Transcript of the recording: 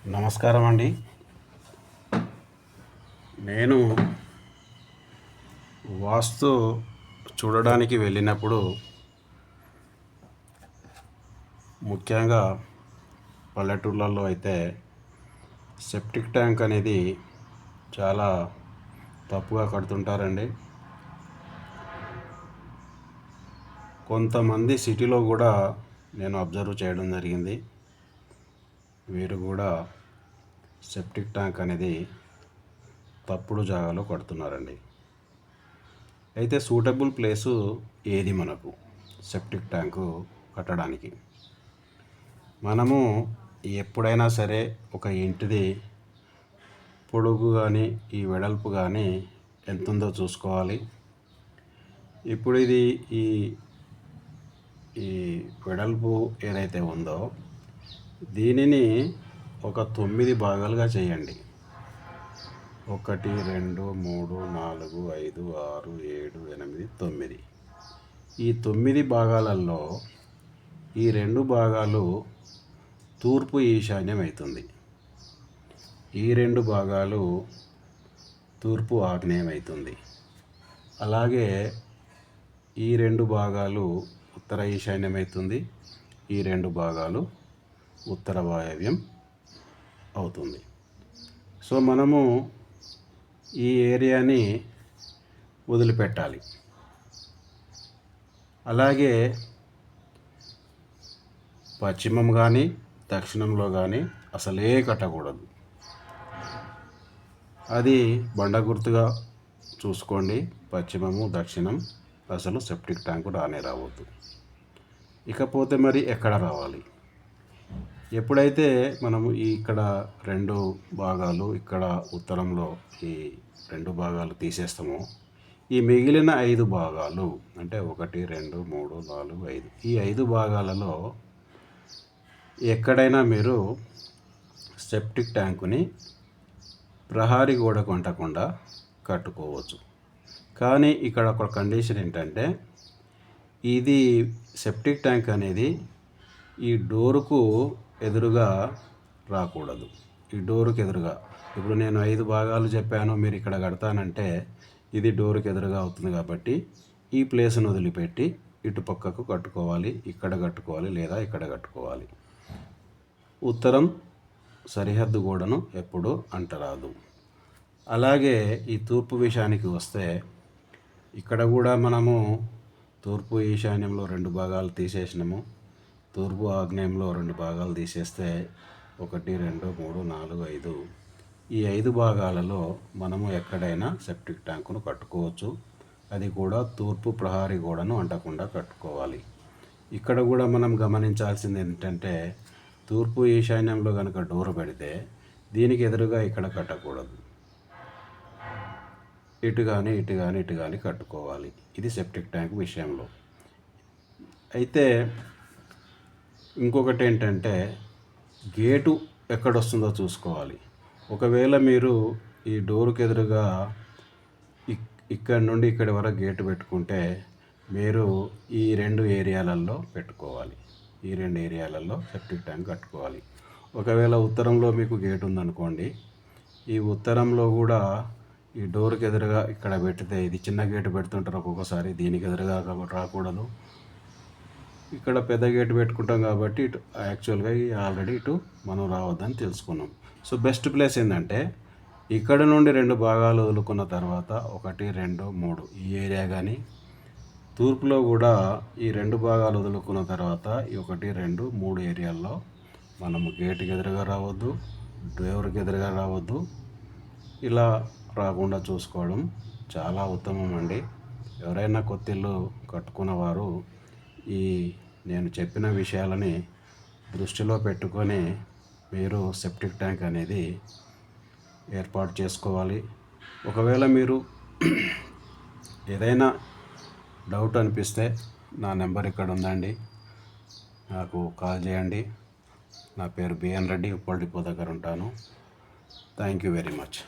నమస్కారం అండి. నేను వాస్తు చూడడానికి వెళ్ళినప్పుడు ముఖ్యంగా పల్లెటూళ్ళల్లో అయితే సెప్టిక్ ట్యాంక్ అనేది చాలా తప్పుగా కడుతుంటారండి. కొంతమంది సిటీలో కూడా నేను అబ్జర్వ్ చేయడం జరిగింది. వీరు కూడా సెప్టిక్ ట్యాంక్ అనేది తప్పుడు జాగాలో కడుతున్నారండి. అయితే సూటబుల్ ప్లేసు ఏది మనకు సెప్టిక్ ట్యాంకు కట్టడానికి? మనము ఎప్పుడైనా సరే ఒక ఇంటిది పొడుగు కానీ ఈ వెడల్పు కానీ ఎంత ఉందో చూసుకోవాలి. ఇప్పుడు ఇది ఈ ఈ వెడల్పు ఏదైతే ఉందో దీనిని ఒక 9 భాగాలుగా చేయండి. 1 2 3 4 5 6 7 8 9. ఈ 9 భాగాలలో ఈ 2 భాగాలు తూర్పు ఈశాన్యం అవుతుంది. ఈ 2 భాగాలు తూర్పు ఆగ్నేయం అవుతుంది. అలాగే ఈ 2 భాగాలు ఉత్తర ఈశాన్యం అవుతుంది. ఈ 2 భాగాలు ఉత్తర వాయవ్యం అవుతుంది. సో మనము ఈ ఏరియాని వదిలిపెట్టాలి. అలాగే పశ్చిమం కానీ దక్షిణంలో కానీ అసలే కట్టకూడదు. అది బండ గుర్తుగా చూసుకోండి. పశ్చిమము దక్షిణం అసలు సెప్టిక్ ట్యాంకు రానే రావద్దు. ఇకపోతే మరి ఎక్కడ రావాలి? ఎప్పుడైతే మనము ఇక్కడ 2 భాగాలు ఇక్కడ ఉత్తరంలో ఈ 2 భాగాలు తీసేస్తామో ఈ మిగిలిన 5 భాగాలు అంటే 1 2 3 4 5 ఈ 5 భాగాలలో ఎక్కడైనా మీరు సెప్టిక్ ట్యాంకుని ప్రహారీ గోడకు అంటకుండా కట్టుకోవచ్చు. కానీ ఇక్కడ ఒక కండిషన్ ఏంటంటే ఇది సెప్టిక్ ట్యాంక్ అనేది ఈ డోరుకు ఎదురుగా రాకూడదు. ఈ డోరుకు ఎదురుగా ఇప్పుడు నేను 5 భాగాలు చెప్పాను, మీరు ఇక్కడ కడతానంటే ఇది డోరుకు ఎదురుగా అవుతుంది. కాబట్టి ఈ ప్లేస్ను వదిలిపెట్టి ఇటు పక్కకు కట్టుకోవాలి. ఇక్కడ కట్టుకోవాలి లేదా ఇక్కడ కట్టుకోవాలి. ఉత్తరం సరిహద్దు గోడను ఎప్పుడూ అంటరాదు. అలాగే ఈ తూర్పు విషయానికి వస్తే ఇక్కడ కూడా మనము తూర్పు ఈశాన్యంలో 2 భాగాలు తీసేసినాము. తూర్పు ఆగ్నేయంలో 2 భాగాలు తీసేస్తే 1 2 3 4 5 ఈ 5 భాగాలలో మనము ఎక్కడైనా సెప్టిక్ ట్యాంకును కట్టుకోవచ్చు. అది కూడా తూర్పు ప్రహారీ గోడను అంటకుండా కట్టుకోవాలి. ఇక్కడ కూడా మనం గమనించాల్సింది ఏంటంటే తూర్పు ఈశాన్యంలో కనుక డోర్ పెడితే దీనికి ఎదురుగా ఇక్కడ కట్టకూడదు. ఇటు కానీ కట్టుకోవాలి. ఇది సెప్టిక్ ట్యాంక్ విషయంలో. అయితే ఇంకొకటి ఏంటంటే గేటు ఎక్కడొస్తుందో చూసుకోవాలి. ఒకవేళ మీరు ఈ డోరుకు ఎదురుగా ఇక్కడ నుండి ఇక్కడి వరకు గేటు పెట్టుకుంటే మీరు ఈ 2 ఏరియాలలో పెట్టుకోవాలి. ఈ 2 ఏరియాలలో సెప్టిక్ ట్యాంక్ కట్టుకోవాలి. ఒకవేళ ఉత్తరంలో మీకు గేటు ఉందనుకోండి, ఈ ఉత్తరంలో కూడా ఈ డోర్కి ఎదురుగా ఇక్కడ పెడితే ఇది చిన్న గేటు పెడుతుంటారు ఒక్కొక్కసారి, దీనికి ఎదురుగా రాకూడదు. ఇక్కడ పెద్ద గేటు పెట్టుకుంటాం కాబట్టి ఇటు యాక్చువల్గా ఆల్రెడీ ఇటు మనం రావద్దని తెలుసుకున్నాం. సో బెస్ట్ ప్లేస్ ఏంటంటే ఇక్కడ నుండి 2 భాగాలు వదులుకున్న తర్వాత 1 2 3 ఈ ఏరియా కానీ, తూర్పులో కూడా ఈ 2 భాగాలు వదులుకున్న తర్వాత ఈ 1 2 3 ఏరియాల్లో మనము గేటుకి ఎదురుగా రావద్దు, డోర్కి ఎదురుగా రావద్దు. ఇలా రాకుండా చూసుకోవడం చాలా ఉత్తమం అండి. ఎవరైనా కొత్త ఇల్లు కట్టుకున్న వారు ఈ నేను చెప్పిన విషయాలని దృష్టిలో పెట్టుకొని మీరు సెప్టిక్ ట్యాంక్ అనేది ఏర్పాటు చేసుకోవాలి. ఒకవేళ మీరు ఏదైనా డౌట్ అనిపిస్తే నా నెంబర్ ఇక్కడ ఉందండి, నాకు కాల్ చేయండి. నా పేరు బిఎన్ రెడ్డి, ఉప్పల్ డిపో దగ్గర ఉంటాను. Thank you very much.